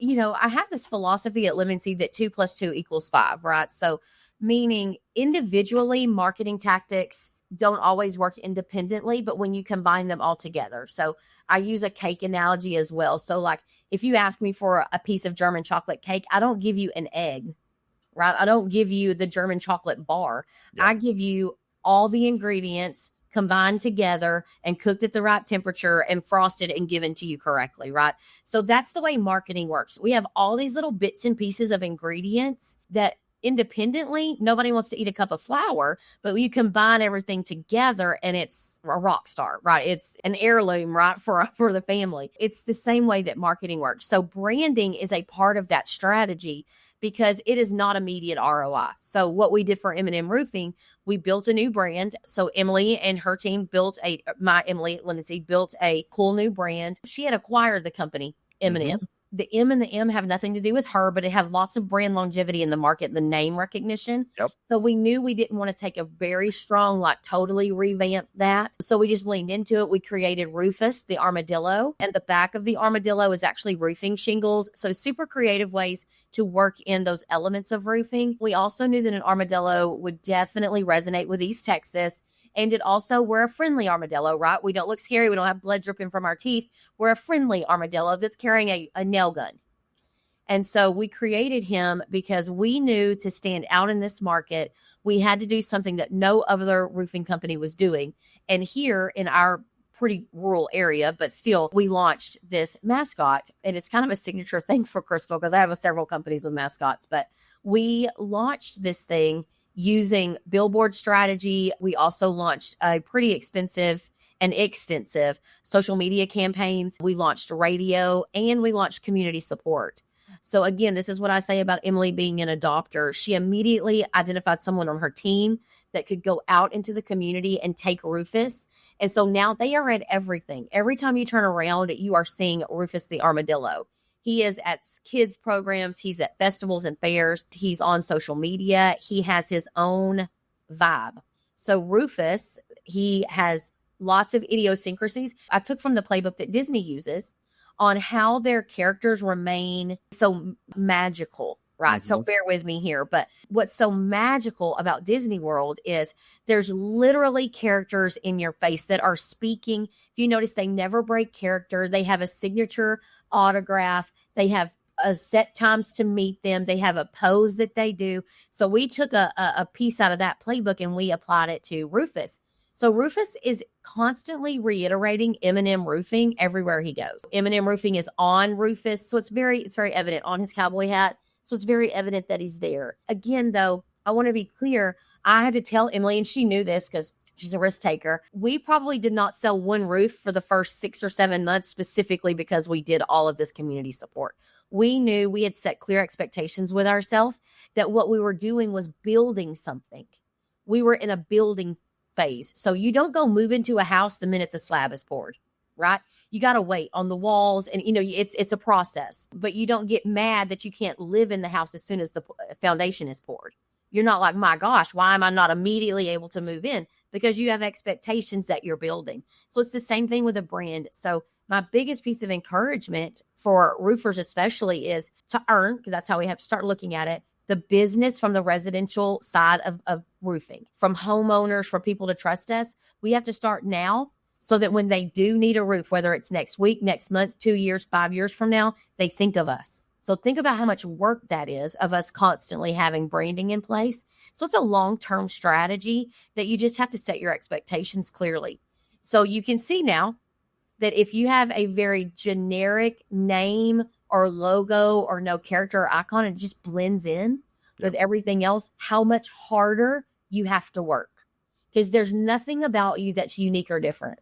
I have this philosophy at Lemon Seed that 2 + 2 = 5, right? So, meaning individually, marketing tactics don't always work independently, but when you combine them all together. So, I use a cake analogy as well. So, like, if you ask me for a piece of German chocolate cake, I don't give you an egg, right? I don't give you the German chocolate bar. Yep. I give you all the ingredients combined together and cooked at the right temperature and frosted and given to you correctly, right? So that's the way marketing works. We have all these little bits and pieces of ingredients that independently, nobody wants to eat a cup of flour, but you combine everything together and it's a rock star, right? It's an heirloom, right? For the family. It's the same way that marketing works. So branding is a part of that strategy because it is not immediate ROI. So what we did for M&M Roofing, we built a new brand. So Emily and her team Emily at Lemon Seed built a cool new brand. She had acquired the company M&M. Mm-hmm. The M and the M have nothing to do with her, but it has lots of brand longevity in the market, the name recognition. Yep. So we knew we didn't want to take a very strong, like totally revamp that. So we just leaned into it. We created Rufus, the armadillo, and the back of the armadillo is actually roofing shingles. So super creative ways to work in those elements of roofing. We also knew that an armadillo would definitely resonate with East Texas. And we're a friendly armadillo, right? We don't look scary. We don't have blood dripping from our teeth. We're a friendly armadillo that's carrying a nail gun. And so we created him because we knew to stand out in this market, we had to do something that no other roofing company was doing. And here in our pretty rural area, but still, we launched this mascot. And it's kind of a signature thing for Crystal because I have several companies with mascots. But we launched this thing using billboard strategy. We also launched a pretty expensive and extensive social media campaigns. We launched radio and we launched community support. So again, this is what I say about Emily being an adopter. She immediately identified someone on her team that could go out into the community and take Rufus. And so now they are at everything. Every time you turn around, you are seeing Rufus the armadillo. He is at kids programs. He's at festivals and fairs. He's on social media. He has his own vibe. So Rufus, he has lots of idiosyncrasies I took from the playbook that Disney uses on how their characters remain so magical, right? Mm-hmm. So bear with me here. But what's so magical about Disney World is there's literally characters in your face that are speaking. If you notice, they never break character. They have a signature autograph. They have a set times to meet them. They have a pose that they do. So we took a piece out of that playbook and we applied it to Rufus. So Rufus is constantly reiterating M&M Roofing everywhere he goes. M&M Roofing is on Rufus. So it's very evident on his cowboy hat. So it's very evident that he's there. Again, though, I want to be clear. I had to tell Emily, and she knew this because she's a risk taker. We probably did not sell one roof for the first 6 or 7 months specifically because we did all of this community support. We knew we had set clear expectations with ourselves that what we were doing was building something. We were in a building phase. So you don't go move into a house the minute the slab is poured, right? You got to wait on the walls and, it's a process, but you don't get mad that you can't live in the house as soon as the foundation is poured. You're not like, my gosh, why am I not immediately able to move in? Because you have expectations that you're building. So it's the same thing with a brand. So my biggest piece of encouragement for roofers especially is to earn, because that's how we have to start looking at it, the business from the residential side of roofing, from homeowners, for people to trust us. We have to start now so that when they do need a roof, whether it's next week, next month, 2 years, 5 years from now, they think of us. So think about how much work that is of us constantly having branding in place. So it's a long-term strategy that you just have to set your expectations clearly. So you can see now that if you have a very generic name or logo or no character or icon, it just blends in with everything else, how much harder you have to work. Because there's nothing about you that's unique or different.